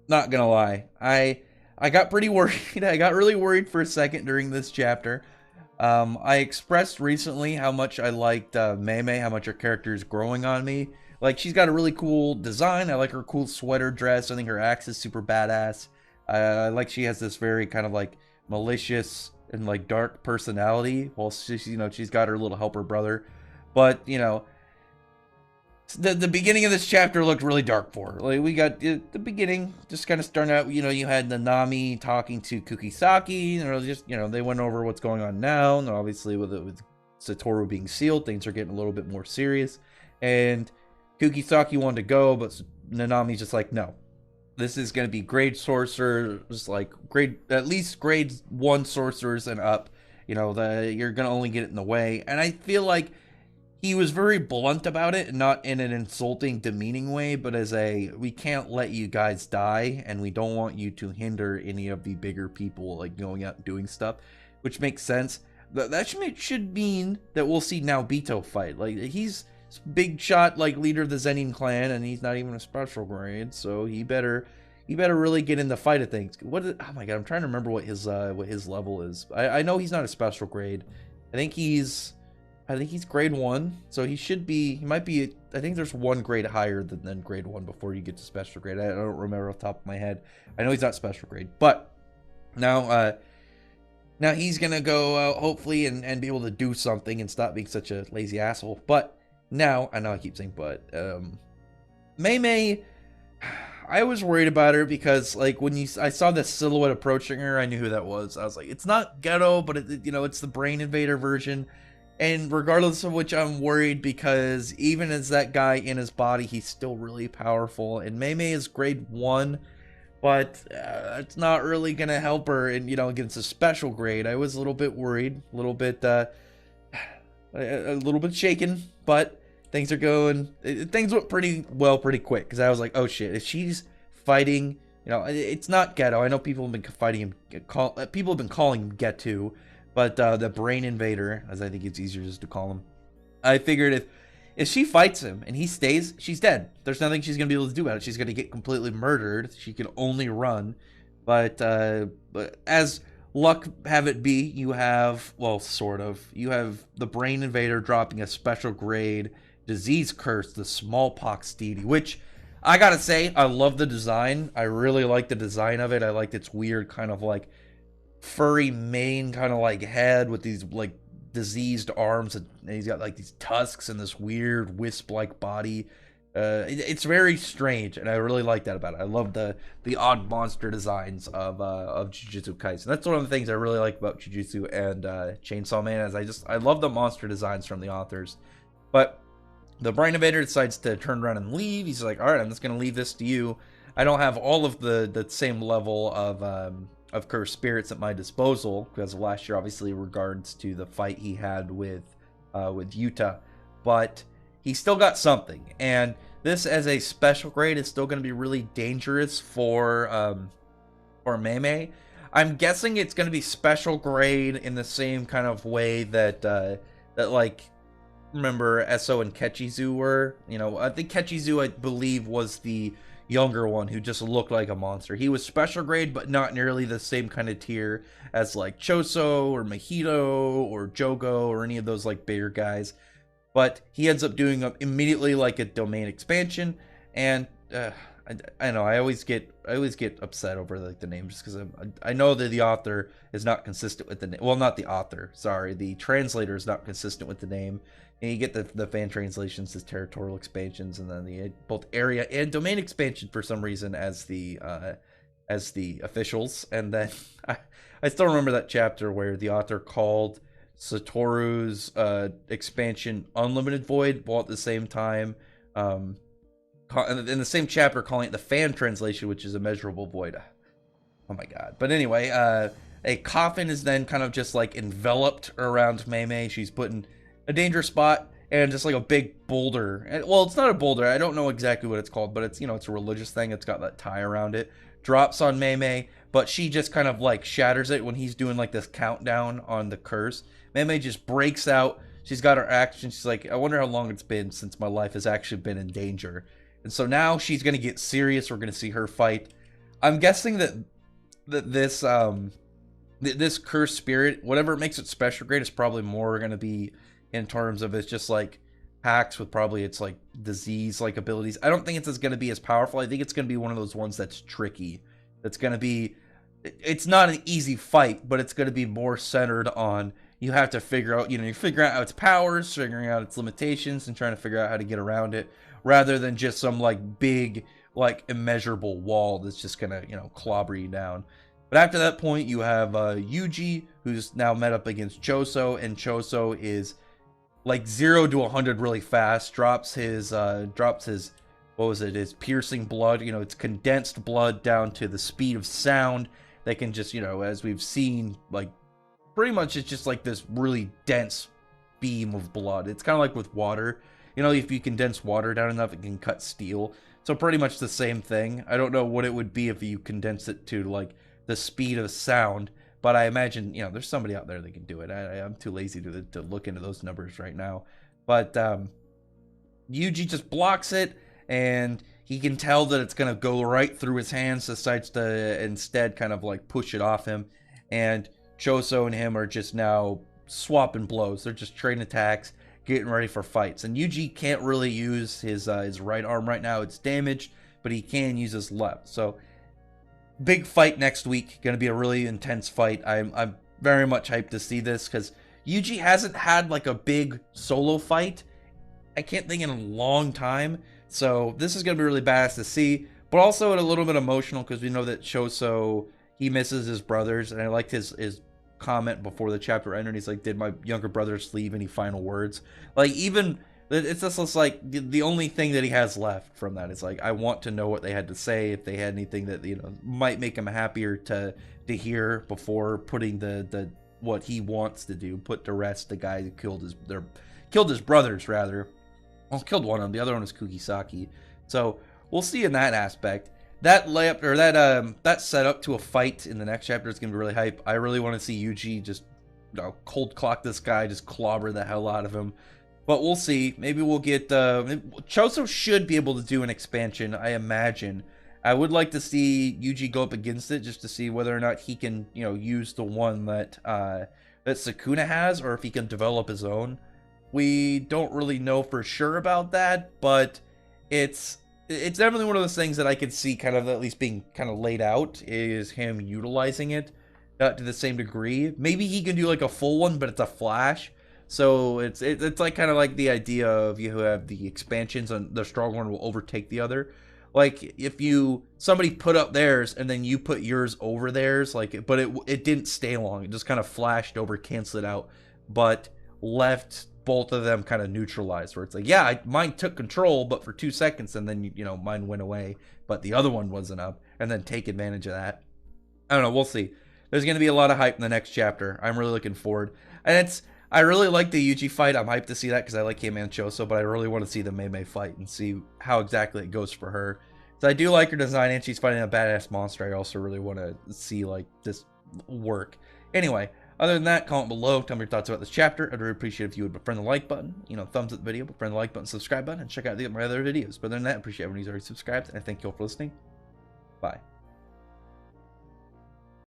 Not gonna lie, I got pretty worried. I got really worried for a second during this chapter. I expressed recently how much I liked Mei Mei, how much her character is growing on me. Like, she's got a really cool design. I like her cool sweater dress. I think her axe is super badass. I like she has this very kind of like malicious and like dark personality. Well, she's got her little helper brother, but the beginning of this chapter looked really dark for her. Like, we got the beginning just kind of starting out. You had Nanami talking to Kukisaki, and just they went over what's going on now. And obviously, with Satoru being sealed, things are getting a little bit more serious. And Kukisaki wanted to go, but Nanami's just like, no, this is going to be grade sorcerers, like at least grade 1 sorcerers and up. You're going to only get it in the way. And I feel like he was very blunt about it, not in an insulting, demeaning way, but as we can't let you guys die, and we don't want you to hinder any of the bigger people, like, going out and doing stuff, which makes sense. That should mean that we'll see Naobito fight. Like, he's big shot, like, leader of the Zenin clan, and he's not even a special grade, so he better really get in the fight of things. Oh my god, I'm trying to remember what his level is. I know he's not a special grade. I think he's grade 1, so he might be, I think there's one grade higher than grade 1 before you get to special grade. I don't remember off the top of my head. I know he's not special grade, but now he's gonna go hopefully and be able to do something and stop being such a lazy asshole. But now, I know I keep saying but, Mei Mei, I was worried about her because, like, I saw the silhouette approaching her, I knew who that was. I was like, it's not Ghetto, but it's the Brain Invader version. And regardless of which, I'm worried because even as that guy in his body, he's still really powerful. And Mei Mei is grade 1, but it's not really going to help her against a special grade. I was a little bit worried, a little bit shaken, but things went pretty well pretty quick because I was like, oh shit, if she's fighting, it's not Ghetto. I know people have been people have been calling him Getu. But the Brain Invader, as I think it's easier just to call him, I figured if she fights him and he stays, she's dead. There's nothing she's going to be able to do about it. She's going to get completely murdered. She can only run. But as luck have it be, you have, well, sort of, you have the Brain Invader dropping a special grade disease curse, the smallpox deity, which I got to say, I love the design. I really like the design of it. I liked its weird kind of like furry mane, kind of like head with these like diseased arms, and he's got like these tusks and this weird wisp like body. It's very strange, and I really like that about it. I love the odd monster designs of Jujutsu Kaisen. That's one of the things I really like about Jujutsu and Chainsaw Man, is I love the monster designs from the authors. But the Brain Invader decides to turn around and leave. He's like, all right, I'm just gonna leave this to you. I don't have all of the same level of cursed spirits at my disposal because of last year, obviously, in regards to the fight he had with Yuta, but he still got something. And this, as a special grade, is still going to be really dangerous for Mei Mei. I'm guessing it's going to be special grade in the same kind of way that like, remember Eso and Kechizu were. I think Kechizu, I believe, was the younger one who just looked like a monster. He was special grade, but not nearly the same kind of tier as like Choso or Mahito or Jogo or any of those like bigger guys. But he ends up doing immediately like a domain expansion, and I know I always get upset over like the name just because I know that the author is not consistent with the name. Well, not the author, sorry, the translator is not consistent with the name. And you get the fan translations as territorial expansions, and then both area and domain expansion for some reason as the officials. And then I still remember that chapter where the author called Satoru's expansion Unlimited Void, while at the same time, in the same chapter, calling it the fan translation, which is Immeasurable Void. Oh my god. But anyway, a coffin is then kind of just like enveloped around Mei Mei. She's put in a dangerous spot, and just like a big boulder. Well, it's not a boulder. I don't know exactly what it's called, but it's it's a religious thing. It's got that tie around it. Drops on Mei Mei, but she just kind of like shatters it when he's doing like this countdown on the curse. Mei Mei just breaks out. She's got her action. She's like, I wonder how long it's been since my life has actually been in danger. And so now she's gonna get serious. We're gonna see her fight I'm guessing that this cursed spirit, whatever makes it special grade, is probably more going to be in terms of it's just like hacks with probably its like disease like abilities. I don't think it's going to be as powerful. I think it's going to be one of those ones that's tricky. That's going to be, it's not an easy fight, but it's going to be more centered on you have to figure out, you figure out its powers, figuring out its limitations, and trying to figure out how to get around it, rather than just some like big, like immeasurable wall that's just gonna, clobber you down. But after that point, you have Yuji, who's now met up against Choso, and Choso is like 0 to 100 really fast. Drops his what was it? His piercing blood. It's condensed blood down to the speed of sound. They can just, as we've seen, like pretty much it's just like this really dense beam of blood. It's kind of like with water. If you condense water down enough, it can cut steel. So pretty much the same thing. I don't know what it would be if you condense it to like the speed of sound, but I imagine, there's somebody out there that can do it. I'm too lazy to look into those numbers right now. But Yuji just blocks it, and he can tell that it's going to go right through his hands, decides to instead kind of like push it off him. And Choso and him are just now swapping blows. They're just trading attacks, getting ready for fights. And Yuji can't really use his right arm right now. It's damaged, but he can use his left. So big fight next week. Going to be a really intense fight. I'm very much hyped to see this because Yuji hasn't had like a big solo fight, I can't think, in a long time. So this is going to be really badass to see, but also a little bit emotional because we know that Choso, he misses his brothers, and I liked his comment before the chapter ended. He's like, did my younger brothers leave any final words? Like, even it's just like the only thing that he has left from that is like, I want to know what they had to say, if they had anything that might make him happier to hear before putting the what he wants to do, put to rest the guy who killed his brothers, rather. Well, killed one of them. The other one was Kugisaki. So we'll see in that aspect. That layup, or that set up to a fight in the next chapter is gonna be really hype. I really want to see Yuji just cold clock this guy, just clobber the hell out of him. But we'll see. Maybe we'll get Choso should be able to do an expansion, I imagine. I would like to see Yuji go up against it just to see whether or not he can, use the one that Sukuna has, or if he can develop his own. We don't really know for sure about that, but it's definitely one of those things that I could see kind of at least being kind of laid out, is him utilizing it to the same degree. Maybe he can do like a full one, but it's a flash. So it's like kind of like the idea of you have the expansions and the strong one will overtake the other. Like if somebody put up theirs and then you put yours over theirs, like, but it didn't stay long. It just kind of flashed over, canceled it out, but left both of them kind of neutralized, where it's like, yeah, mine took control, but for 2 seconds, and then mine went away, but the other one wasn't up, and then take advantage of that. I don't know, we'll see. There's going to be a lot of hype in the next chapter. I'm really looking forward, and I really like the Yuji fight. I'm hyped to see that because I like him and Choso, but I really want to see the Mei fight and see how exactly it goes for her. So I do like her design, and she's fighting a badass monster. I also really want to see like this work. Anyway, other than that, comment below. Tell me your thoughts about this chapter. I'd really appreciate if you would befriend the like button, thumbs up the video, befriend the like button, subscribe button, and check out my other videos. But other than that, I appreciate everyone who's already subscribed, and I thank you all for listening. Bye.